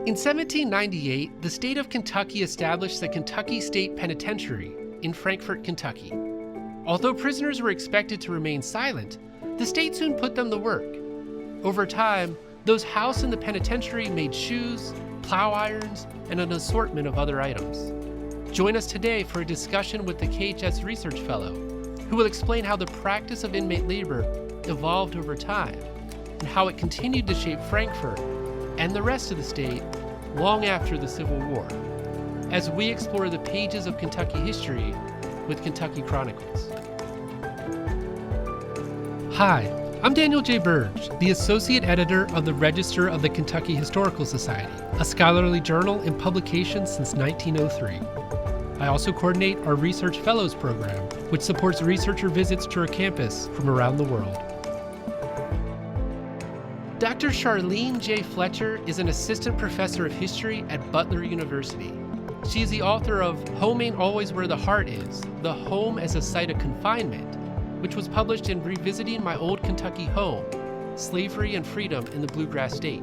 In 1798, the state of Kentucky established the Kentucky State Penitentiary in Frankfort, Kentucky. Although prisoners were expected to remain silent, the state soon put them to work. Over time, those housed in the penitentiary made shoes, plow irons, and an assortment of other items. Join us today for a discussion with the KHS Research Fellow, who will explain how the practice of inmate labor evolved over time and how it continued to shape Frankfort and the rest of the state long after the Civil War, as we explore the pages of Kentucky history with Kentucky Chronicles. Hi, I'm Daniel J. Burge, the Associate Editor of the Register of the Kentucky Historical Society, a scholarly journal in publication since 1903. I also coordinate our Research Fellows program, which supports researcher visits to our campus from around the world. Dr. Charlene J. Fletcher is an assistant professor of history at Butler University. She is the author of Home Ain't Always Where the Heart Is, The Home as a Site of Confinement, which was published in Revisiting My Old Kentucky Home, Slavery and Freedom in the Bluegrass State.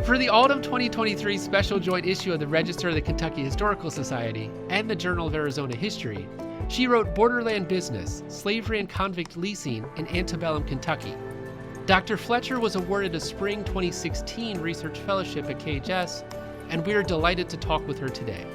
For the autumn 2023 special joint issue of the Register of the Kentucky Historical Society and the Journal of Arizona History, she wrote Borderland Business, Slavery and Convict Leasing in Antebellum, Kentucky. Dr. Fletcher was awarded a spring 2016 research fellowship at KHS, and we are delighted to talk with her today.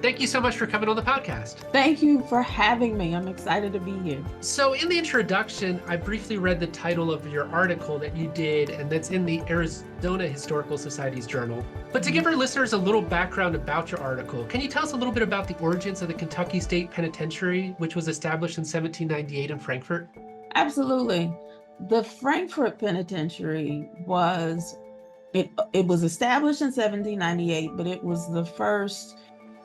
Thank you so much for coming on the podcast. Thank you for having me. I'm excited to be here. So in the introduction, I briefly read the title of your article that you did, and that's in the Arizona Historical Society's journal. But to give our listeners a little background about your article, can you tell us a little bit about the origins of the Kentucky State Penitentiary, which was established in 1798 in Frankfort? Absolutely. The Frankfort Penitentiary it was established in 1798, but it was the first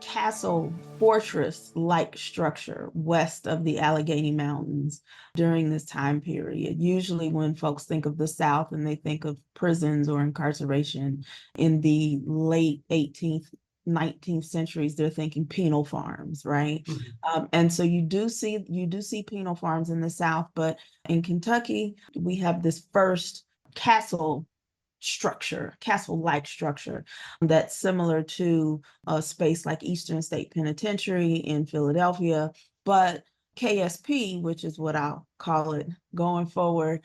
castle fortress-like structure west of the Allegheny Mountains during this time period. Usually when folks think of the South and they think of prisons or incarceration in the late 18th, 19th centuries, they're thinking penal farms, right? Mm-hmm. And so you do see penal farms in the South, but in Kentucky, we have this first castle-like structure that's similar to a space like Eastern State Penitentiary in Philadelphia. But KSP, which is what I'll call it going forward,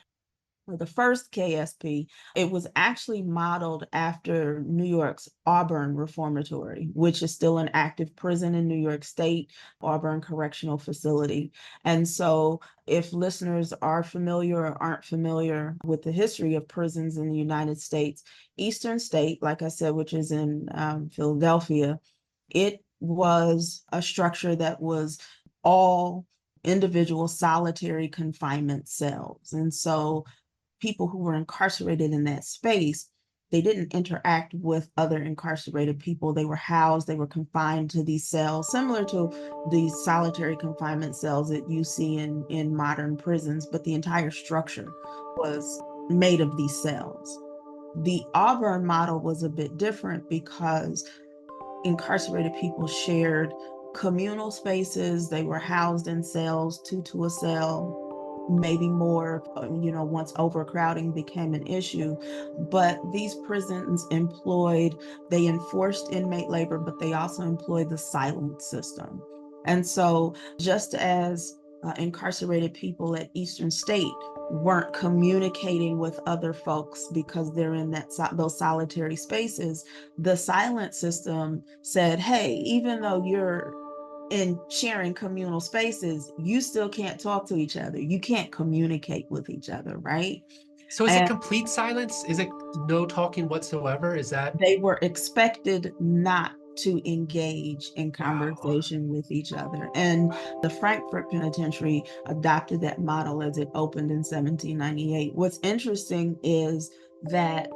or the first KSP, it was actually modeled after New York's Auburn Reformatory, which is still an active prison in New York State, Auburn Correctional Facility. And so if listeners are familiar or aren't familiar with the history of prisons in the United States, Eastern State, like I said, which is in Philadelphia, it was a structure that was all individual solitary confinement cells. And so people who were incarcerated in that space, they didn't interact with other incarcerated people. They were housed, they were confined to these cells, similar to these solitary confinement cells that you see in modern prisons, but the entire structure was made of these cells. The Auburn model was a bit different because incarcerated people shared communal spaces. They were housed in cells, two to a cell, maybe more, once overcrowding became an issue. But these prisons they enforced inmate labor, but they also employed the silent system. And so just as incarcerated people at Eastern State weren't communicating with other folks because they're in those solitary spaces, the silent system said, hey, even though you're in sharing communal spaces, you still can't talk to each other. You can't communicate with each other, right? So is it complete silence? Is it no talking whatsoever? Is that? They were expected not to engage in conversation with each other. And the Frankfort Penitentiary adopted that model as it opened in 1798. What's interesting is that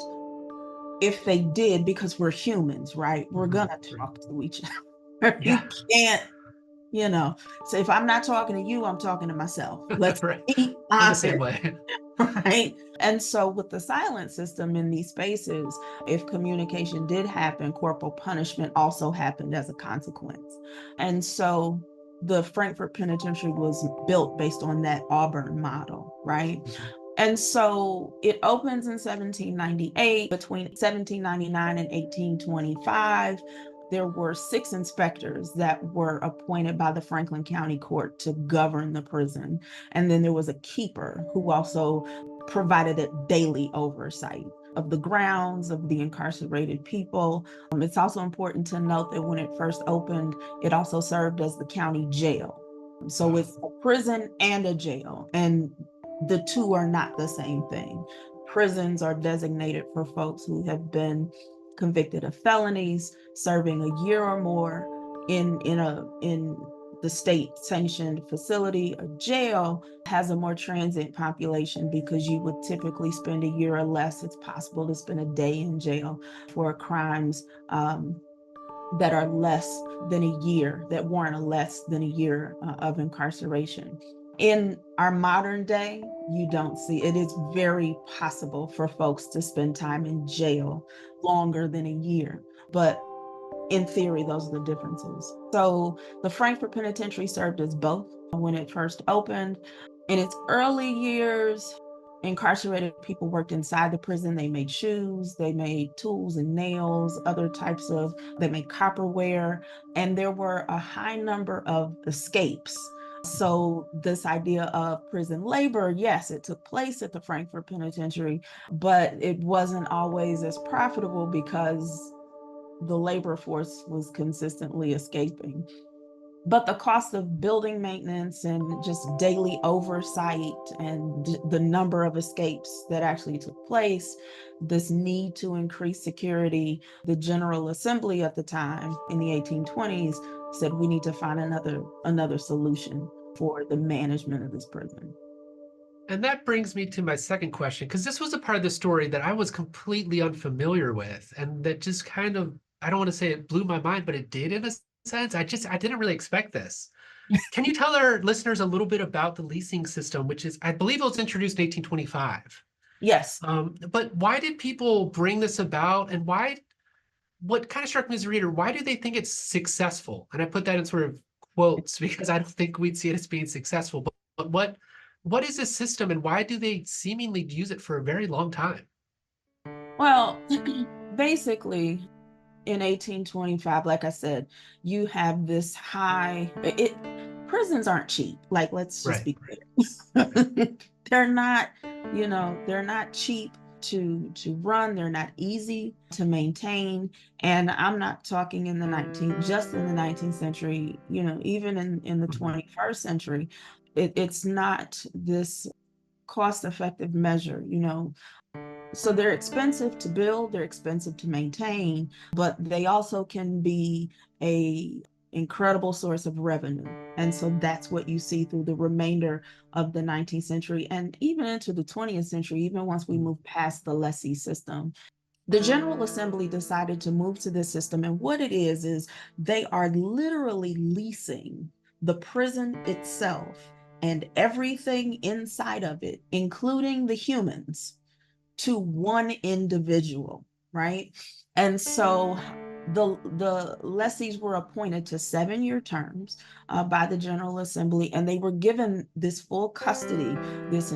if they did, because we're humans, right? We're gonna talk to each other. Yeah. You can't, so if I'm not talking to you, I'm talking to myself. Let's be honest. The same way. Right? And so with the silent system in these spaces, if communication did happen, corporal punishment also happened as a consequence. And so the Frankfort Penitentiary was built based on that Auburn model, right? And so it opens in 1798. Between 1799 and 1825, there were 6 inspectors that were appointed by the Franklin County Court to govern the prison. And then there was a keeper who also provided a daily oversight of the grounds, of the incarcerated people. It's also important to note that when it first opened, it also served as the county jail. So it's a prison and a jail, and the two are not the same thing. Prisons are designated for folks who have been convicted of felonies, serving a year or more in the state sanctioned facility. A jail has a more transient population because you would typically spend a year or less. It's possible to spend a day in jail for crimes that are less than a year, that warrant a less than a year of incarceration. In our modern day, you don't see it. Is very possible for folks to spend time in jail longer than a year, but in theory, those are the differences. So the Frankfort Penitentiary served as both when it first opened. In its early years, incarcerated people worked inside the prison. They made shoes, they made tools and nails, they made copperware, and there were a high number of escapes. So this idea of prison labor, yes, it took place at the Frankfort Penitentiary, but it wasn't always as profitable because the labor force was consistently escaping. But the cost of building maintenance and just daily oversight and the number of escapes that actually took place, this need to increase security, the General Assembly at the time in the 1820s said we need to find another solution for the management of this prison. And that brings me to my second question, because this was a part of the story that I was completely unfamiliar with, and that just kind of, I don't want to say it blew my mind, but it did in a sense. I didn't really expect this. Can you tell our listeners a little bit about the leasing system, which is, I believe it was introduced in 1825. Yes. But why did people bring this about, and what kind of struck me as a reader, why do they think it's successful? And I put that in sort of quotes because I don't think we'd see it as being successful, but what is this system, and why do they seemingly use it for a very long time? Well, basically, in 1825, like I said, you have this prisons aren't cheap. Like, let's just Right. be clear. They're not, they're not cheap to run. They're not easy to maintain. And I'm not talking just in the 19th century, even in the 21st century, it's not this cost-effective measure. So they're expensive to build, they're expensive to maintain, but they also can be a incredible source of revenue. And so that's what you see through the remainder of the 19th century and even into the 20th century, even once we move past the lessee system. The General Assembly decided to move to this system, and what it is they are literally leasing the prison itself and everything inside of it, including the humans, to one individual, right? And so the lessees were appointed to 7-year terms by the General Assembly, and they were given this full custody, this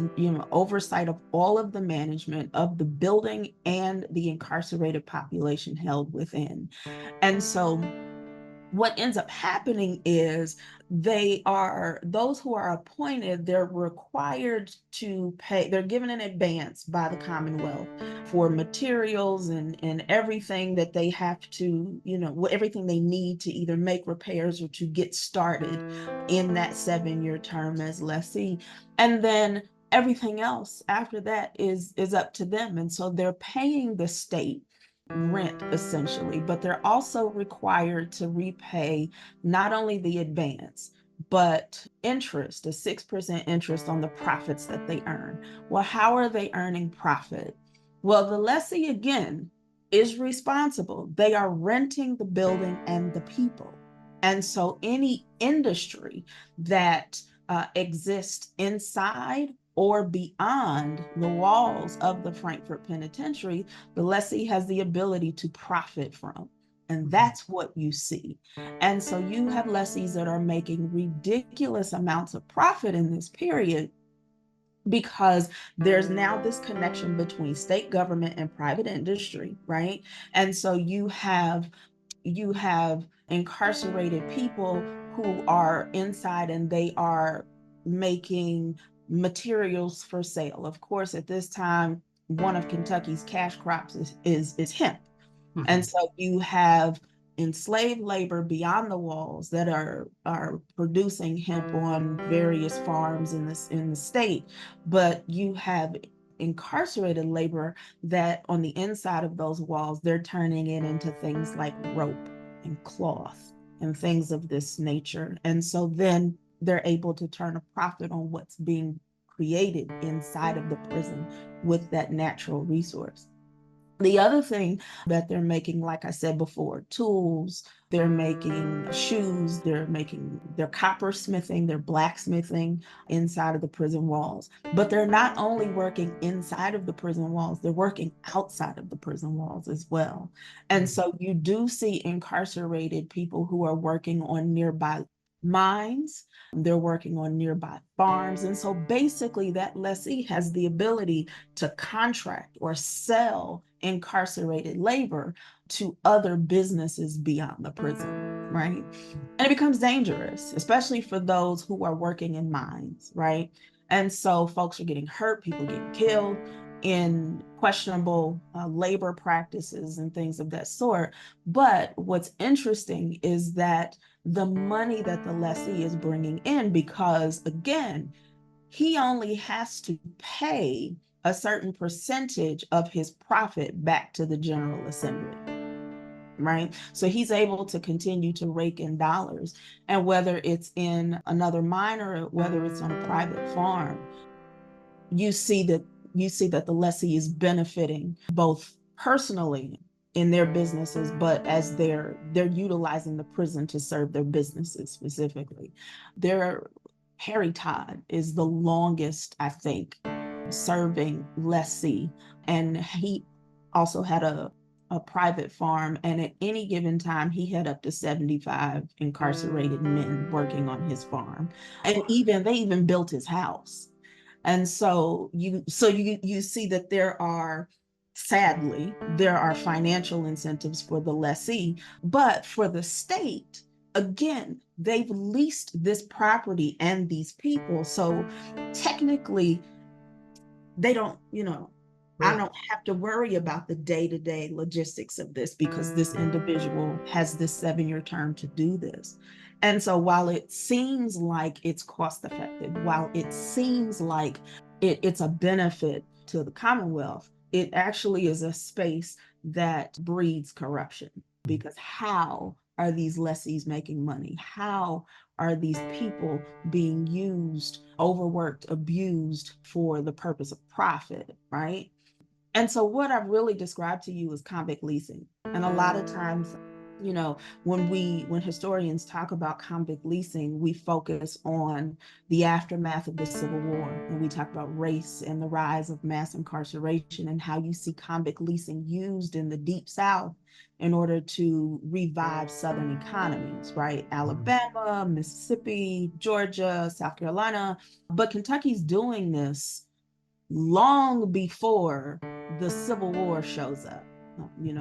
oversight of all of the management of the building and the incarcerated population held within. And so what ends up happening is those who are appointed, they're required to pay, they're given in advance by the Commonwealth for materials and everything that they have to, everything they need to either make repairs or to get started in that 7-year term as lessee. And then everything else after that is up to them. And so they're paying the state rent essentially, but they're also required to repay not only the advance, but interest, a 6% interest on the profits that they earn. Well, how are they earning profit? Well, the lessee, again, is responsible. They are renting the building and the people. And so any industry that exists inside or beyond the walls of the Frankfort Penitentiary, the lessee has the ability to profit from. And that's what you see. And so you have lessees that are making ridiculous amounts of profit in this period because there's now this connection between state government and private industry, right? And so you have incarcerated people who are inside and they are making materials for sale. Of course, at this time, one of Kentucky's cash crops is hemp. And so you have enslaved labor beyond the walls that are producing hemp on various farms in the state, but you have incarcerated labor that on the inside of those walls, they're turning it into things like rope and cloth and things of this nature. And so then they're able to turn a profit on what's being created inside of the prison with that natural resource. The other thing that they're making, like I said before, tools, they're making shoes, they're coppersmithing, they're blacksmithing inside of the prison walls. But they're not only working inside of the prison walls, they're working outside of the prison walls as well. And so you do see incarcerated people who are working on nearby mines, they're working on nearby farms. And so basically that lessee has the ability to contract or sell incarcerated labor to other businesses beyond the prison, right? And it becomes dangerous, especially for those who are working in mines, right? And so folks are getting hurt, people getting killed in questionable labor practices and things of that sort. But what's interesting is that the money that the lessee is bringing in, because again, he only has to pay a certain percentage of his profit back to the General Assembly, right? So he's able to continue to rake in dollars. And whether it's in another mine or whether it's on a private farm, you see that the lessee is benefiting both personally in their businesses, but as they're utilizing the prison to serve their businesses specifically. Harry Todd is the longest, I think, serving lessee, and he also had a private farm, and at any given time he had up to 75 incarcerated men working on his farm, and they even built his house. And so you see that sadly there are financial incentives for the lessee, but for the state, again, they've leased this property and these people. So technically they don't, I don't have to worry about the day-to-day logistics of this because this individual has this 7-year term to do this. And so while it seems like it's cost effective, while it seems like it's a benefit to the Commonwealth, it actually is a space that breeds corruption, because how are these lessees making money? How are these people being used, overworked, abused for the purpose of profit, right? And so what I've really described to you is convict leasing. And a lot of times, when historians talk about convict leasing, we focus on the aftermath of the Civil War, and we talk about race and the rise of mass incarceration and how you see convict leasing used in the Deep South in order to revive Southern economies, right? Alabama, Mississippi, Georgia, South Carolina. But Kentucky's doing this long before the Civil War shows up,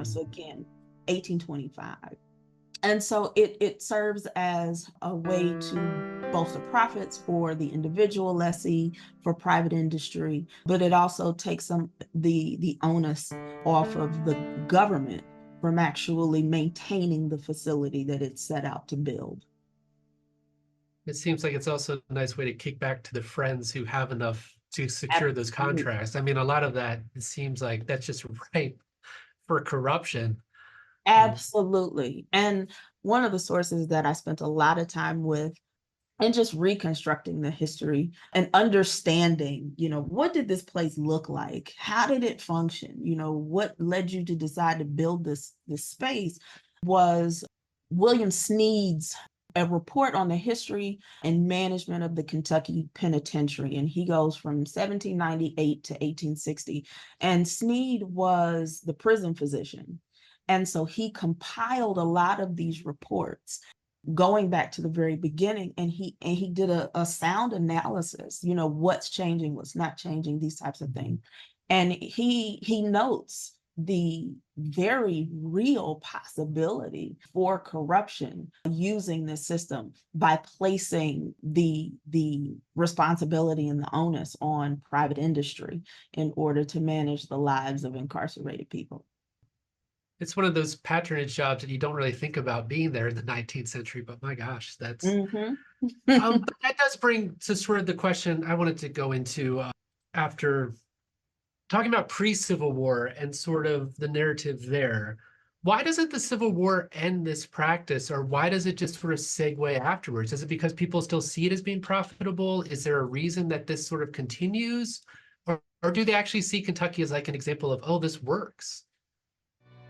so again, 1825. And so it serves as a way to bolster profits for the individual lessee, for private industry, but it also takes the onus off of the government from actually maintaining the facility that it's set out to build. It seems like it's also a nice way to kick back to the friends who have enough to secure those contracts. I mean, a lot of that, it seems like that's just ripe for corruption. Absolutely. And one of the sources that I spent a lot of time with and just reconstructing the history and understanding, what did this place look like? How did it function? What led you to decide to build this space was William Sneed's a report on the history and management of the Kentucky Penitentiary. And he goes from 1798 to 1860. And Sneed was the prison physician. And so he compiled a lot of these reports. going back to the very beginning, and he did a sound analysis, what's changing, what's not changing, these types of things. And he notes the very real possibility for corruption using this system by placing the responsibility and the onus on private industry in order to manage the lives of incarcerated people. It's one of those patronage jobs that you don't really think about being there in the 19th century, but my gosh, that's but that does bring to sort of the question I wanted to go into after talking about pre-Civil War and sort of the narrative there. Why doesn't the Civil War end this practice, or why does it just sort of segue afterwards? Is it because people still see it as being profitable? Is there a reason that this sort of continues? Or do they actually see Kentucky as like an example of, oh, this works?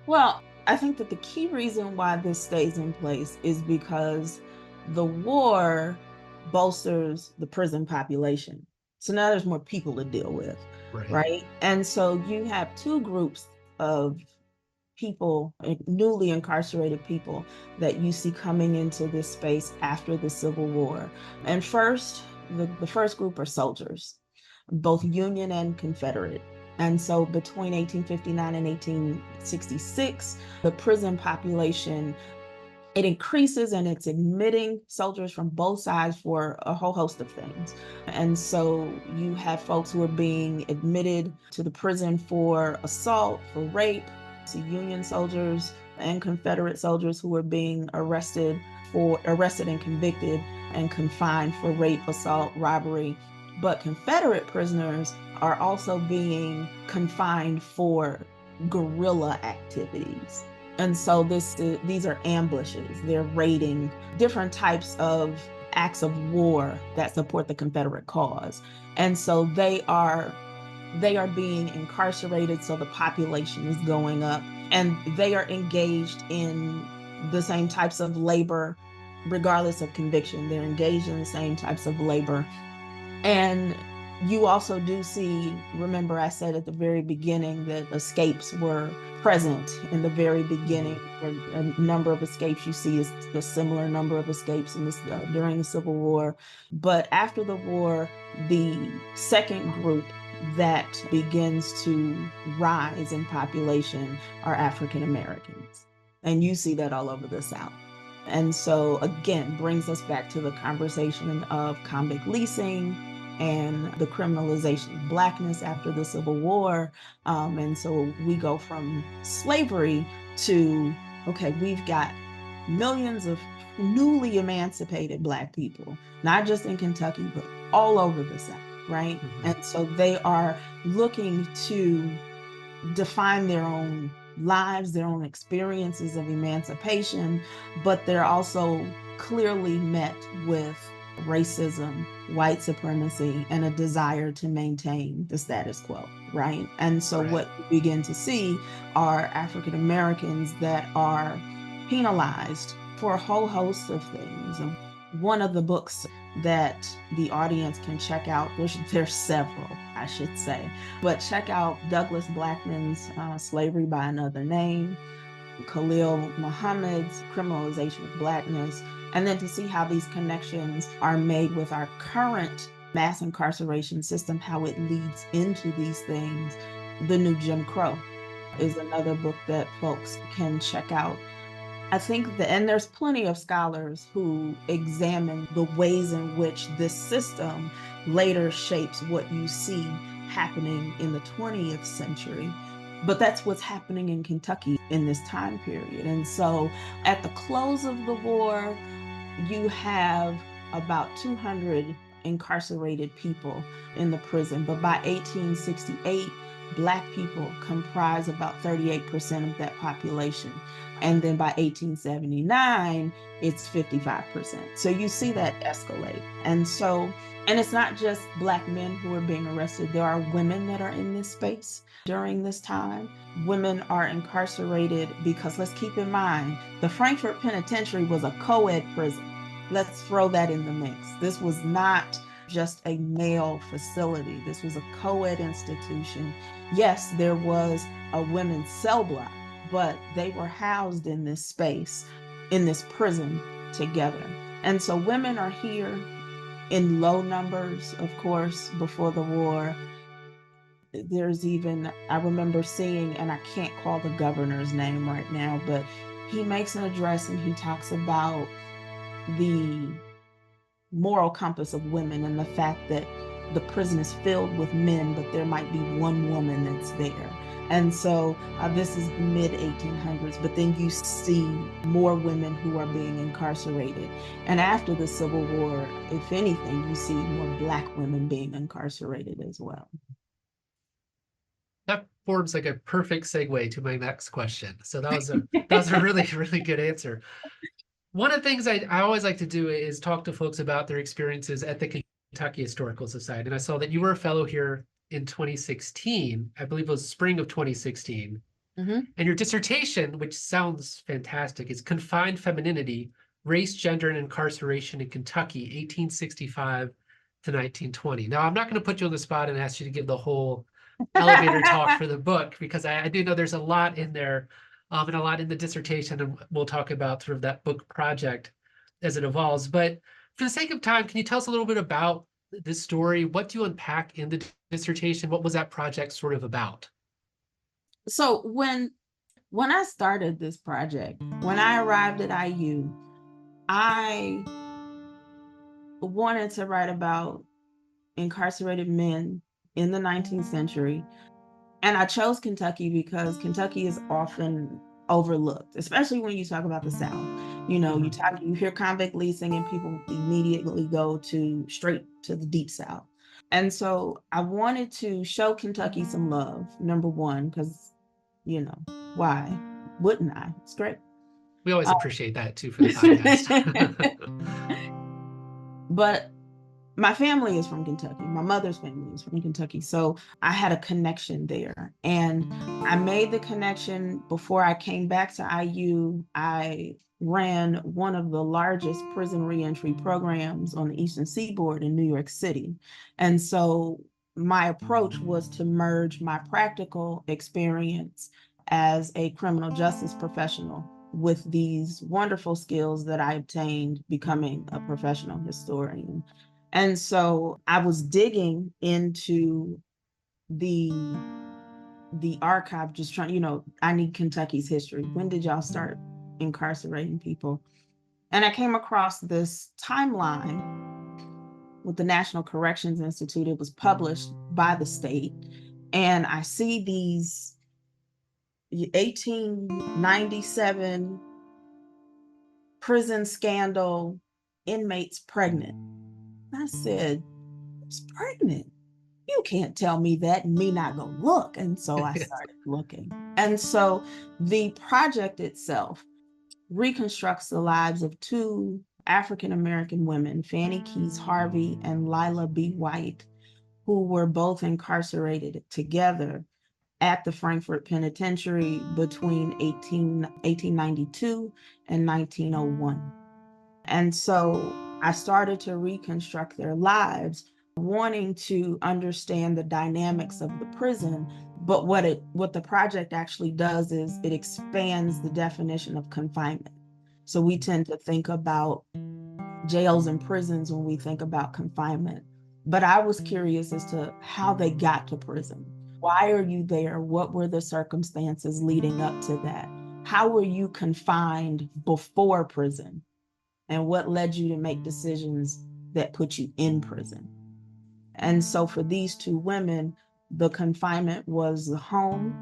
Well, I think that the key reason why this stays in place is because the war bolsters the prison population. So now there's more people to deal with, right? And so you have two groups of people, newly incarcerated people, that you see coming into this space after the Civil War. And first, the first group are soldiers, both Union and Confederate. And so between 1859 and 1866, the prison population, it increases, and it's admitting soldiers from both sides for a whole host of things. And so you have folks who are being admitted to the prison for assault, for rape. So Union soldiers and Confederate soldiers who are being arrested and convicted and confined for rape, assault, robbery. But Confederate prisoners are also being confined for guerrilla activities. And so these are ambushes. They're raiding different types of acts of war that support the Confederate cause. And so they are being incarcerated, so the population is going up, and they are engaged in the same types of labor, regardless of conviction. They're engaged in the same types of labor. And you also do see, remember I said at the very beginning that escapes were present in the very beginning. A number of escapes you see is a similar number of escapes in this during the Civil War. But after the war, the second group that begins to rise in population are African Americans. And you see that all over the South. And so again, brings us back to the conversation of convict leasing and the criminalization of Blackness after the Civil War. And so we go from slavery to, okay, we've got millions of newly emancipated Black people, not just in Kentucky, but all over the South, right? And so they are looking to define their own lives, their own experiences of emancipation, but they're also clearly met with racism, white supremacy, and a desire to maintain the status quo, right? And so what we begin to see are African Americans that are penalized for a whole host of things. One of the books that the audience can check out, there's several, I should say, but check out Douglas Blackman's Slavery by Another Name, Khalil Muhammad's Criminalization of Blackness, and then to see how these connections are made with our current mass incarceration system, how it leads into these things. The New Jim Crow is another book that folks can check out. I think and there's plenty of scholars who examine the ways in which this system later shapes what you see happening in the 20th century. But that's what's happening in Kentucky in this time period. And so at the close of the war, you have about 200 incarcerated people in the prison. But by 1868, Black people comprise about 38% of that population. And then by 1879, it's 55%. So you see that escalate. And it's not just Black men who are being arrested. There are women that are in this space during this time. Women are incarcerated because, let's keep in mind, the Frankfort Penitentiary was a co-ed prison. Let's throw that in the mix. This was not just a male facility. This was a co-ed institution. Yes, there was a women's cell block, but they were housed in this space, in this prison, together. And so women are here in low numbers, of course, before the war. There's even, I remember seeing, and I can't call the governor's name right now, but he makes an address and he talks about the moral compass of women and the fact that the prison is filled with men, but there might be one woman that's there. And so this is mid 1800s, but then you see more women who are being incarcerated. And after the Civil War, if anything, you see more Black women being incarcerated as well. That forms like a perfect segue to my next question. So that was a really, really good answer. One of the things I always like to do is talk to folks about their experiences at the Kentucky Historical Society. And I saw that you were a fellow here in 2016. I believe it was spring of 2016. Mm-hmm. And your dissertation, which sounds fantastic, is Confined Femininity, Race, Gender, and Incarceration in Kentucky, 1865 to 1920. Now, I'm not going to put you on the spot and ask you to give the whole elevator talk for the book, because I do know there's a lot in there, and a lot in the dissertation, and we'll talk about sort of that book project as it evolves. But for the sake of time, can you tell us a little bit about this story? What do you unpack in the dissertation? What was that project sort of about? So when I started this project, when I arrived at IU, I wanted to write about incarcerated men in the 19th century. And I chose Kentucky because Kentucky is often overlooked, especially when you talk about the South. You know, you hear convict leasing and people immediately go straight to the deep South. And so I wanted to show Kentucky some love, number one, because, you know, why wouldn't I? It's great. We always appreciate that too for the podcast. But my family is from Kentucky. My mother's family is from Kentucky. So I had a connection there. And I made the connection before I came back to IU. I ran one of the largest prison reentry programs on the Eastern Seaboard in New York City. And so my approach was to merge my practical experience as a criminal justice professional with these wonderful skills that I obtained becoming a professional historian. And so I was digging into the archive, just trying, I need Kentucky's history. When did y'all start incarcerating people? And I came across this timeline with the National Corrections Institute. It was published by the state. And I see these 1897 prison scandal, inmates pregnant. I said, "Who's pregnant? You can't tell me that and me not go look." And so I started looking. And so the project itself reconstructs the lives of two African-American women, Fanny Keys Harvey and Lila B. White, who were both incarcerated together at the Frankfort Penitentiary between 1892 and 1901. And so I started to reconstruct their lives, wanting to understand the dynamics of the prison. But what the project actually does is it expands the definition of confinement. So we tend to think about jails and prisons when we think about confinement. But I was curious as to how they got to prison. Why are you there? What were the circumstances leading up to that? How were you confined before prison? And what led you to make decisions that put you in prison? And so for these two women, the confinement was the home.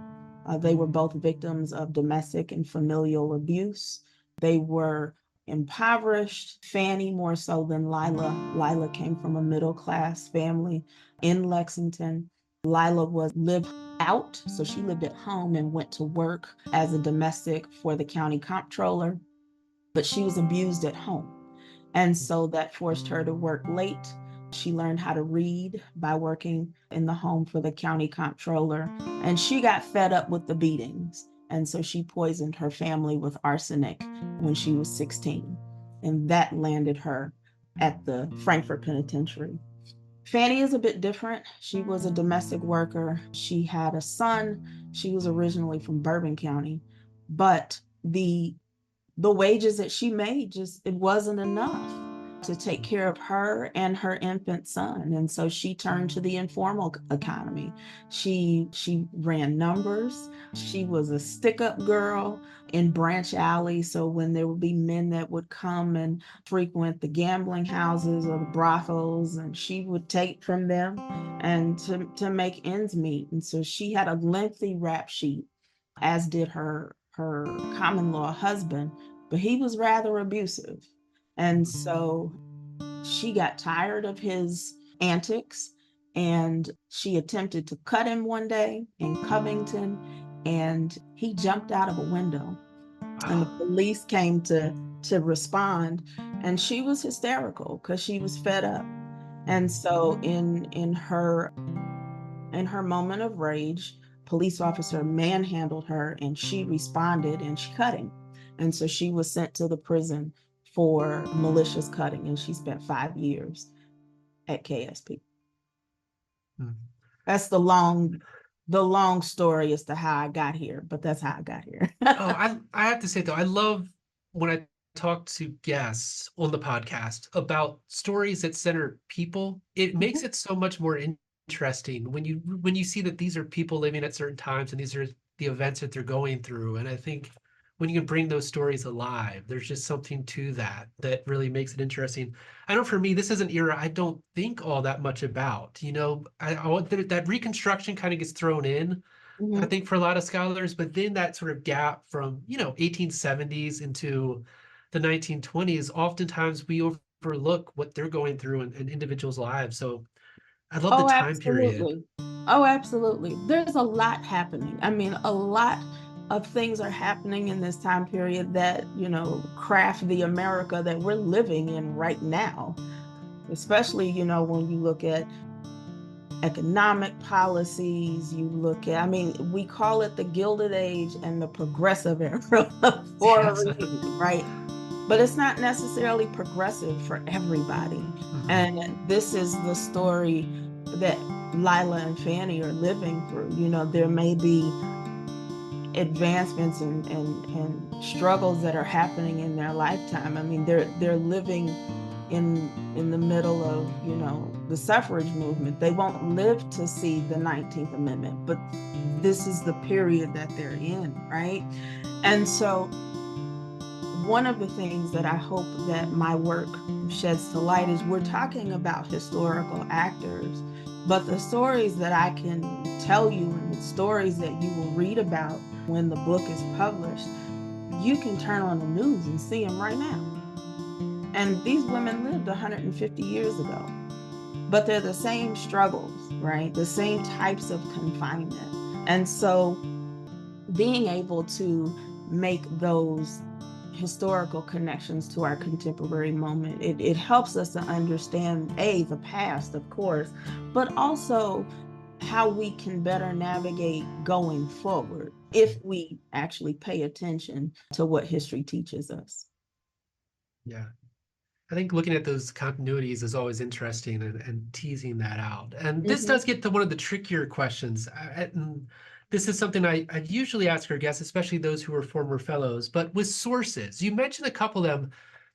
They were both victims of domestic and familial abuse. They were impoverished, Fanny more so than Lila. Lila came from a middle-class family in Lexington. Lila lived out, so she lived at home and went to work as a domestic for the county comptroller, but she was abused at home. And so that forced her to work late. She learned how to read by working in the home for the county comptroller. And she got fed up with the beatings. And so she poisoned her family with arsenic when she was 16. And that landed her at the Frankfort Penitentiary. Fanny is a bit different. She was a domestic worker. She had a son. She was originally from Bourbon County. But the the wages that she made, just it wasn't enough to take care of her and her infant son. And so she turned to the informal economy. She ran numbers. She was a stick-up girl in branch alley. So when there would be men that would come and frequent the gambling houses or the brothels, and she would take from them and to make ends meet. And so she had a lengthy rap sheet, as did her common law husband, but he was rather abusive. And so she got tired of his antics, and she attempted to cut him one day in Covington, and he jumped out of a window. And the police came to respond, and she was hysterical because she was fed up. And so in her moment of rage, police officer manhandled her, and she responded and she cut him. And so she was sent to the prison for malicious cutting, and she spent 5 years at KSP. That's the long story as to how I got here, but that's how I got here. I have to say though, I love when I talk to guests on the podcast about stories that center people. It makes it so much more interesting when you see that these are people living at certain times and these are the events that they're going through. And I think when you can bring those stories alive, there's just something to that really makes it interesting. I know for me, this is an era I don't think all that much about. That Reconstruction kind of gets thrown in, I think, for a lot of scholars, but then that sort of gap from 1870s into the 1920s, oftentimes we overlook what they're going through in individuals' lives. So I love the time period. Oh, absolutely. There's a lot happening. I mean, a lot of things are happening in this time period that, craft the America that we're living in right now. Especially, when you look at economic policies, we call it the Gilded Age and the Progressive Era for a reason, right? But it's not necessarily progressive for everybody. And this is the story that Lila and Fanny are living through. There may be advancements and struggles that are happening in their lifetime. I mean, they're living in the middle of, the suffrage movement. They won't live to see the 19th Amendment, but this is the period that they're in, right? And so one of the things that I hope that my work sheds to light is we're talking about historical actors, but the stories that I can tell you and the stories that you will read about when the book is published, you can turn on the news and see them right now. And these women lived 150 years ago, but they're the same struggles, right? The same types of confinement. And so being able to make those historical connections to our contemporary moment, it helps us to understand, the past, of course, but also how we can better navigate going forward if we actually pay attention to what history teaches us. Yeah. I think looking at those continuities is always interesting and teasing that out. And this does get to one of the trickier questions. And this is something I usually ask our guests, especially those who are former fellows, but with sources. You mentioned a couple of them.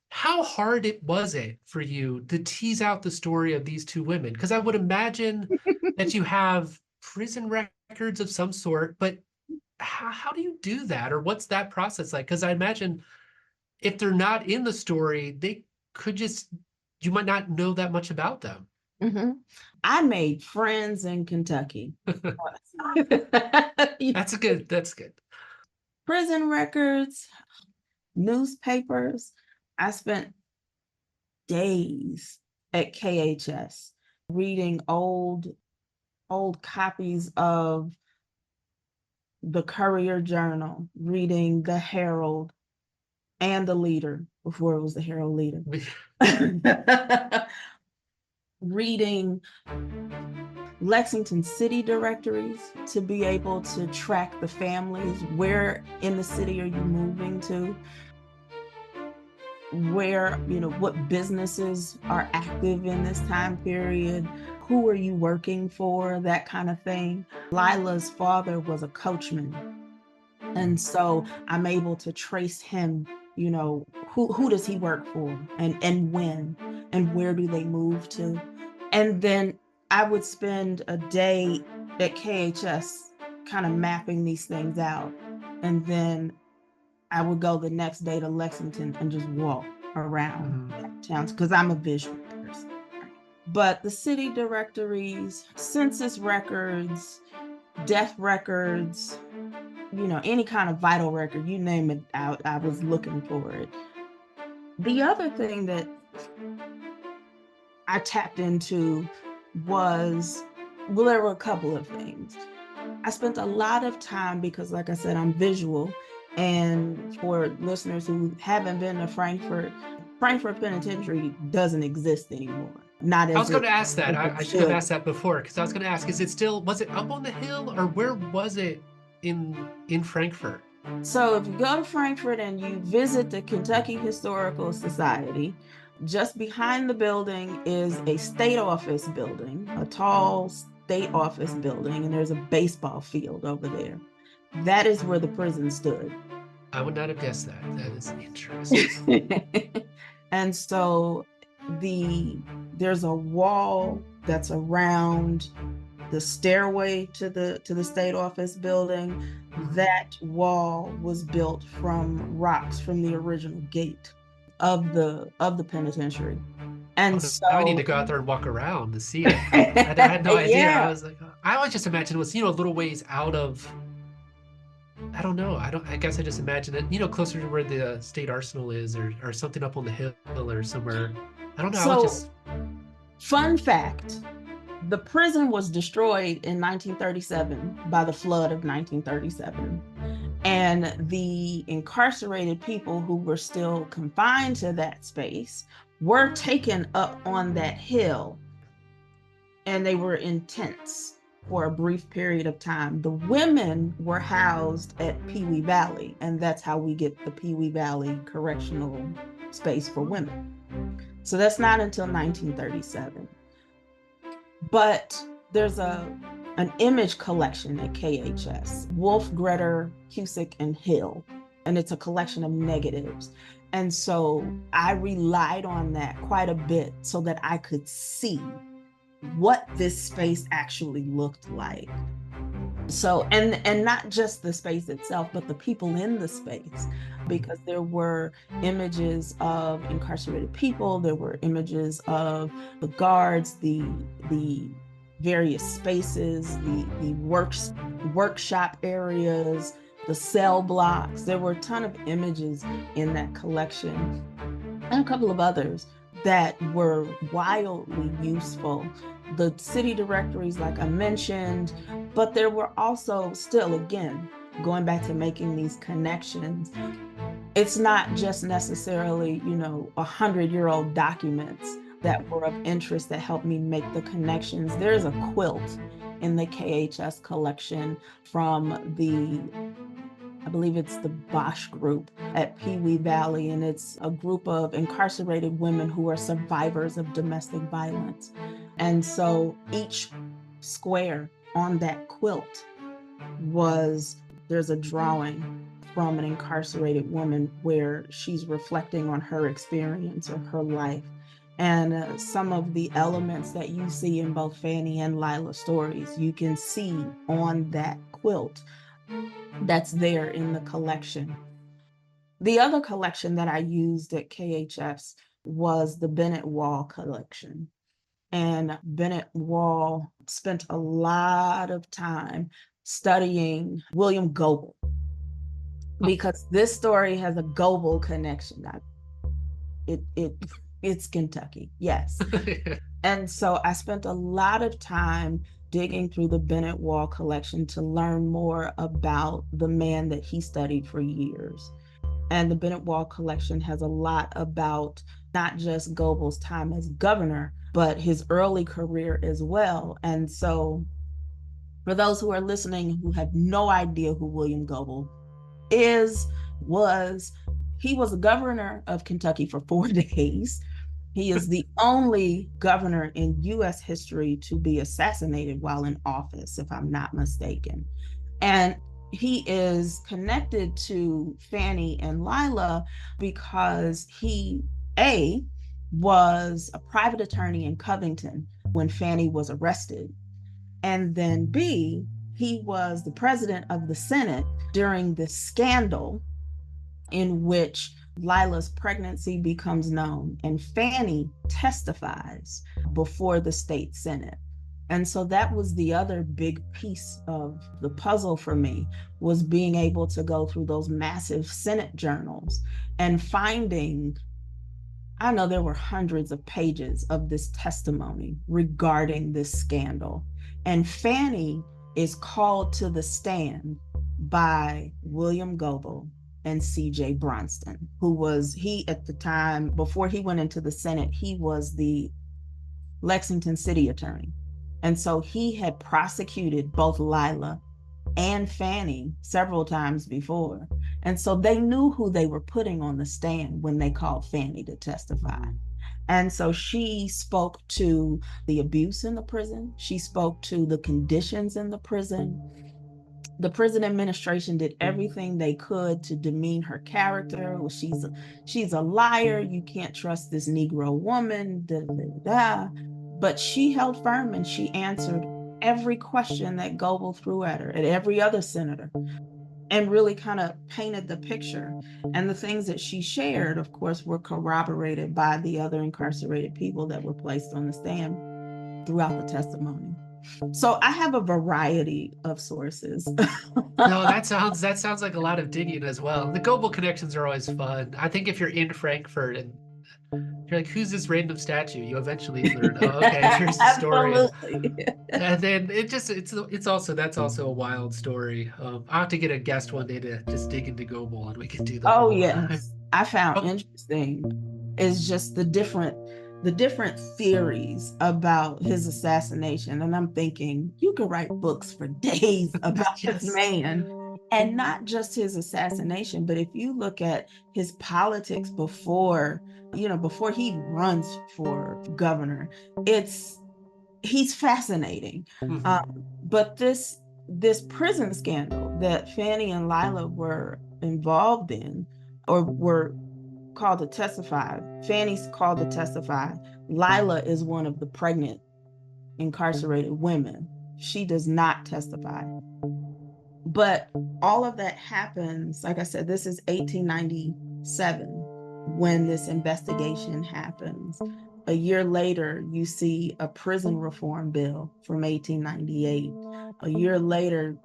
How hard was it for you to tease out the story of these two women? Because I would imagine that you have prison records of some sort, but how do you do that? Or what's that process like? Because I imagine if they're not in the story, you might not know that much about them. I made friends in Kentucky. That's good. Prison records, newspapers. I spent days at KHS reading old copies of the Courier Journal, reading the Herald and the Leader before it was the Herald Leader. Reading Lexington city directories to be able to track the families. Where in the city are you moving to? Where, what businesses are active in this time period? Who are you working for? That kind of thing. Lila's father was a coachman. And so I'm able to trace him who does he work for, and when, and where do they move to? And then I would spend a day at KHS kind of mapping these things out. And then I would go the next day to Lexington and just walk around towns because I'm a visual person. But the city directories, census records, death records, any kind of vital record, you name it, I was looking for it. The other thing that I tapped into was, well, there were a couple of things. I spent a lot of time because, like I said, I'm visual. And for listeners who haven't been to Frankfort Penitentiary doesn't exist anymore. Not as I was going to ask that. I should have asked that before, because I was going to ask, was it up on the hill, or where was it in Frankfort? So if you go to Frankfort and you visit the Kentucky Historical Society, just behind the building is a state office building, a tall state office building, and there's a baseball field over there. That is where the prison stood. I would not have guessed that. That is interesting. And so there's a wall that's around the stairway to the state office building. That wall was built from rocks from the original gate of the penitentiary. And so I need to go out there and walk around to see it. I had no idea. Yeah. I was like, I always just imagined it was, a little ways out of, I don't know. I guess I just imagined it, closer to where the state arsenal is, or something up on the hill or somewhere. I don't know. So, fun fact, the prison was destroyed in 1937 by the flood of 1937. And the incarcerated people who were still confined to that space were taken up on that hill, and they were in tents for a brief period of time. The women were housed at Pee Wee Valley, and that's how we get the Pee Wee Valley Correctional Space for women. So that's not until 1937. But there's an image collection at KHS, Wolf, Gretter, Cusick, and Hill, and it's a collection of negatives. And so I relied on that quite a bit so that I could see what this space actually looked like. So, and not just the space itself, but the people in the space, because there were images of incarcerated people, there were images of the guards, the various spaces, the workshop areas, the cell blocks. There were a ton of images in that collection, and a couple of others that were wildly useful. The city directories, like I mentioned, but there were also still, again, going back to making these connections, it's not just necessarily, 100-year-old documents that were of interest that helped me make the connections. There's a quilt in the KHS collection from I believe it's the Bosch group at Pee Wee Valley, and it's a group of incarcerated women who are survivors of domestic violence. And so each square on that quilt there's a drawing from an incarcerated woman where she's reflecting on her experience or her life. And some of the elements that you see in both Fannie and Lila's stories, you can see on that quilt that's there in the collection. The other collection that I used at KHS was the Bennett Wall collection. And Bennett Wall spent a lot of time studying William Goebel, because this story has a Goebel connection. It's Kentucky, yes. And so I spent a lot of time digging through the Bennett Wall collection to learn more about the man that he studied for years. And the Bennett Wall collection has a lot about not just Goebel's time as governor, but his early career as well. And so for those who are listening who have no idea who William Goebel he was a governor of Kentucky for 4 days. He is the only governor in U.S. history to be assassinated while in office, if I'm not mistaken. And he is connected to Fanny and Lila because he, A, was a private attorney in Covington when Fanny was arrested. And then B, he was the president of the Senate during the scandal in which Lila's pregnancy becomes known and Fanny testifies before the state Senate. And so that was the other big piece of the puzzle for me, was being able to go through those massive Senate journals and finding, I know there were hundreds of pages of this testimony regarding this scandal. And Fanny is called to the stand by William Goebel and C.J. Bronston, he at the time, before he went into the Senate, he was the Lexington city attorney. And so he had prosecuted both Lila and Fanny several times before. And so they knew who they were putting on the stand when they called Fanny to testify. And so she spoke to the abuse in the prison. She spoke to the conditions in the prison. The prison administration did everything they could to demean her character. Well, she's a liar. You can't trust this Negro woman. Da, da, da. But she held firm and she answered every question that Goebel threw at her, at every other senator, and really kind of painted the picture. And the things that she shared, of course, were corroborated by the other incarcerated people that were placed on the stand throughout the testimony. So I have a variety of sources. No, that sounds like a lot of digging as well. The Goebel connections are always fun. I think if you're in Frankfurt and you're like, who's this random statue? You eventually learn, oh, okay, here's the story. And then that's also a wild story. I'll have to get a guest one day to just dig into Goebel and we can do the Oh whole. yes, I found Oh, interesting is just the different theories about his assassination. And I'm thinking, you could write books for days about yes. this man, and not just his assassination, but if you look at his politics before he runs for governor, he's fascinating. But this prison scandal that Fanny and Lila were involved in, or were called to testify. Fanny's called to testify. Lila is one of the pregnant incarcerated women. She does not testify. But all of that happens, like I said, this is 1897 when this investigation happens. A year later, you see a prison reform bill from 1898. A year later,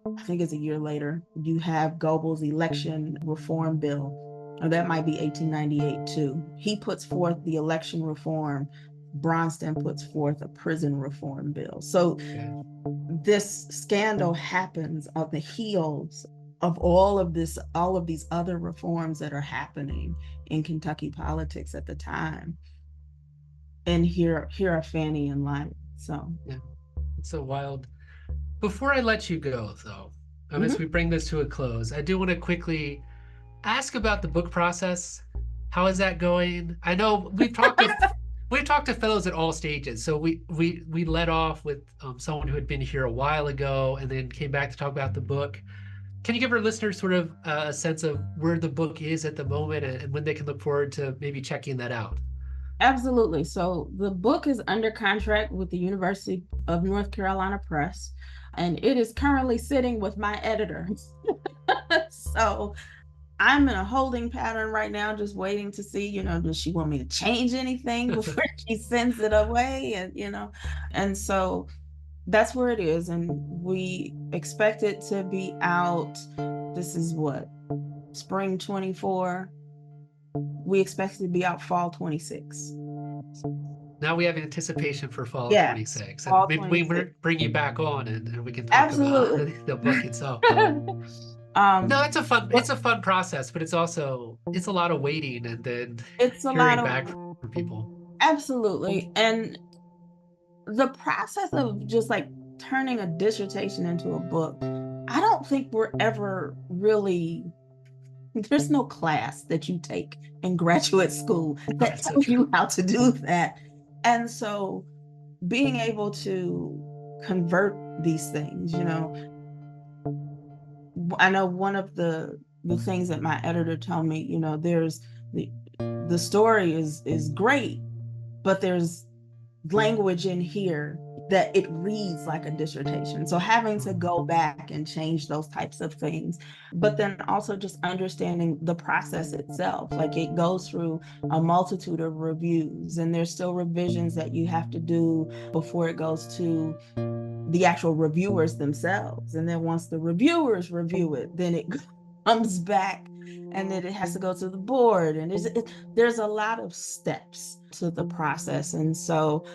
I think it's a year later, you have Goebel's election reform bill, or that might be 1898 too. He puts forth the election reform. Bronston puts forth a prison reform bill. So this scandal happens on the heels of all of these other reforms that are happening in Kentucky politics at the time. And here are Fanny and Lila. So yeah, it's so wild. Before I let you go, though, as we bring this to a close, I do want to quickly ask about the book process. How is that going? I know we've talked to fellows at all stages. So we led off with someone who had been here a while ago and then came back to talk about the book. Can you give our listeners sort of a sense of where the book is at the moment and when they can look forward to maybe checking that out? Absolutely. So the book is under contract with the University of North Carolina Press, and it is currently sitting with my editor. So I'm in a holding pattern right now, just waiting to see, does she want me to change anything before she sends it away? And so that's where it is. And we expect it to be out. This is what, spring 24. We expect it to be out fall 26. Now we have anticipation for fall 26. Fall and maybe 26. we bring you back on and we can talk about the book itself. No, it's a fun process, but it's a lot of waiting and then it's a hearing lot back from people. Absolutely. And the process of just like turning a dissertation into a book, I don't think we're ever really, there's no class that you take in graduate school that tells you how to do that. And so being able to convert these things, I know one of the things that my editor told me, there's the story is great, but there's language in here that it reads like a dissertation. So having to go back and change those types of things, but then also just understanding the process itself. Like it goes through a multitude of reviews, and there's still revisions that you have to do before it goes to the actual reviewers themselves. And then once the reviewers review it, then it comes back, and then it has to go to the board. And there's a lot of steps to the process. And so,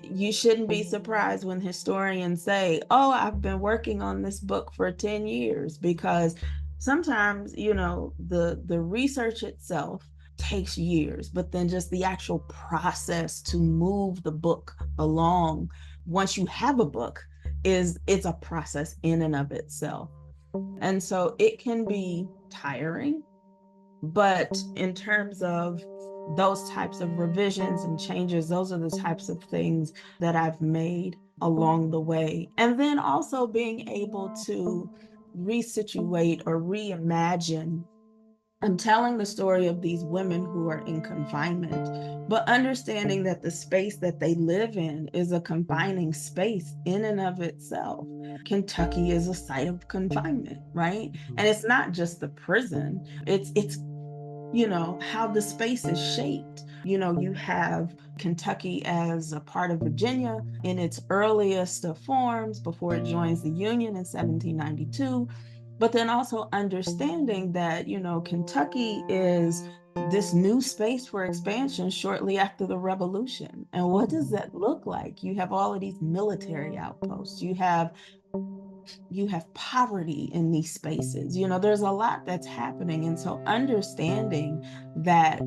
you shouldn't be surprised when historians say, oh, I've been working on this book for 10 years, because sometimes, the research itself takes years, but then just the actual process to move the book along, once you have a book, it's a process in and of itself. And so it can be tiring, but in terms of those types of revisions and changes, those are the types of things that I've made along the way. And then also being able to resituate or reimagine. I'm telling the story of these women who are in confinement, but understanding that the space that they live in is a confining space in and of itself. Kentucky is a site of confinement, right? And it's not just the prison, it's how the space is shaped. You have Kentucky as a part of Virginia in its earliest of forms before it joins the Union in 1792. But then also understanding that, Kentucky is this new space for expansion shortly after the Revolution. And what does that look like? You have all of these military outposts. You have poverty in these spaces. There's a lot that's happening. And so understanding that,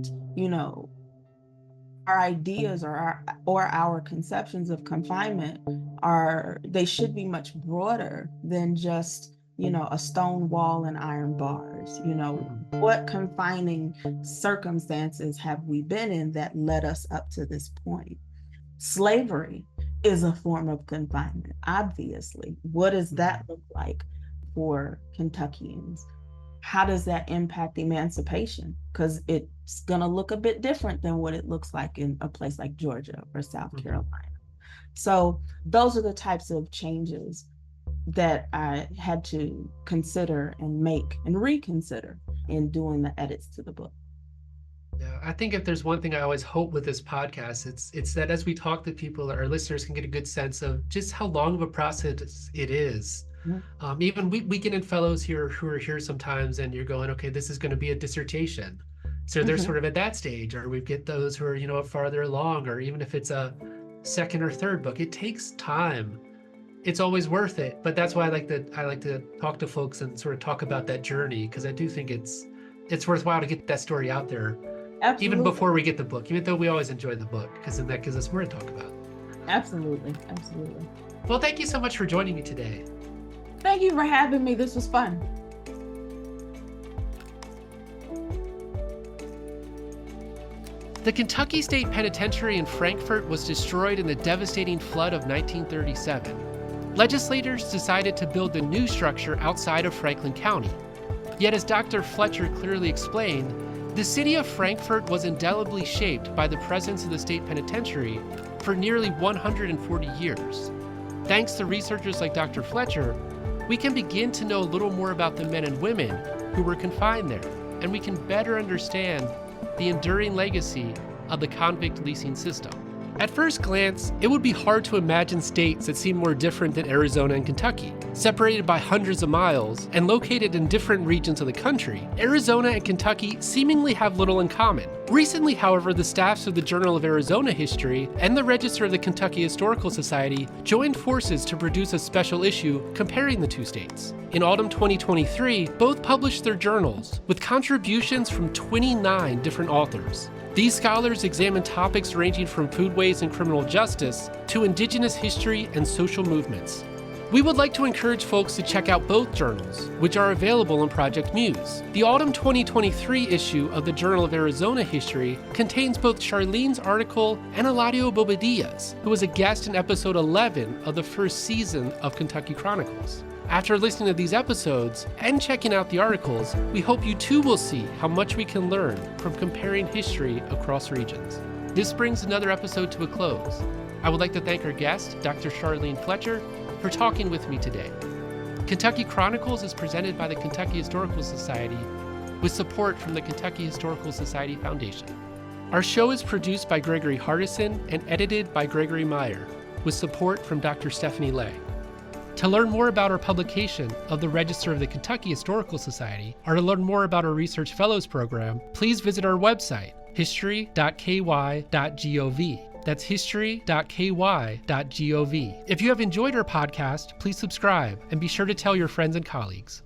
our ideas or our conceptions of confinement they should be much broader than just, a stone wall and iron bars. What confining circumstances have we been in that led us up to this point? Slavery is a form of confinement, obviously. What does that look like for Kentuckians? How does that impact emancipation? Because it's going to look a bit different than what it looks like in a place like Georgia or South Carolina. So those are the types of changes that I had to consider and make and reconsider in doing the edits to the book. Yeah, I think if there's one thing I always hope with this podcast, it's that as we talk to people, our listeners can get a good sense of just how long of a process it is. Mm-hmm. Even we get in fellows here who are here sometimes, and you're going, okay, this is going to be a dissertation. So they're sort of at that stage, or we get those who are, farther along, or even if it's a second or third book, it takes time. It's always worth it. But that's why I like to talk to folks and sort of talk about that journey, because I do think it's worthwhile to get that story out there. Absolutely. Even before we get the book, even though we always enjoy the book, because then that gives us more to talk about. Absolutely. Well, thank you so much for joining me today. Thank you for having me. This was fun. The Kentucky State Penitentiary in Frankfort was destroyed in the devastating flood of 1937. Legislators decided to build a new structure outside of Franklin County. Yet, as Dr. Fletcher clearly explained, the city of Frankfort was indelibly shaped by the presence of the state penitentiary for nearly 140 years. Thanks to researchers like Dr. Fletcher, we can begin to know a little more about the men and women who were confined there, and we can better understand the enduring legacy of the convict leasing system. At first glance, it would be hard to imagine states that seem more different than Arizona and Kentucky. Separated by hundreds of miles and located in different regions of the country, Arizona and Kentucky seemingly have little in common. Recently, however, the staffs of the Journal of Arizona History and the Register of the Kentucky Historical Society joined forces to produce a special issue comparing the two states. In autumn 2023, both published their journals with contributions from 29 different authors. These scholars examine topics ranging from foodways and criminal justice to indigenous history and social movements. We would like to encourage folks to check out both journals, which are available in Project Muse. The autumn 2023 issue of the Journal of Arizona History contains both Charlene's article and Eladio Bobadilla's, who was a guest in episode 11 of the first season of Kentucky Chronicles. After listening to these episodes and checking out the articles, we hope you too will see how much we can learn from comparing history across regions. This brings another episode to a close. I would like to thank our guest, Dr. Charlene Fletcher, for talking with me today. Kentucky Chronicles is presented by the Kentucky Historical Society with support from the Kentucky Historical Society Foundation. Our show is produced by Gregory Hardison and edited by Gregory Meyer with support from Dr. Stephanie Lay. To learn more about our publication of the Register of the Kentucky Historical Society, or to learn more about our Research Fellows program, please visit our website, history.ky.gov. That's history.ky.gov. If you have enjoyed our podcast, please subscribe and be sure to tell your friends and colleagues.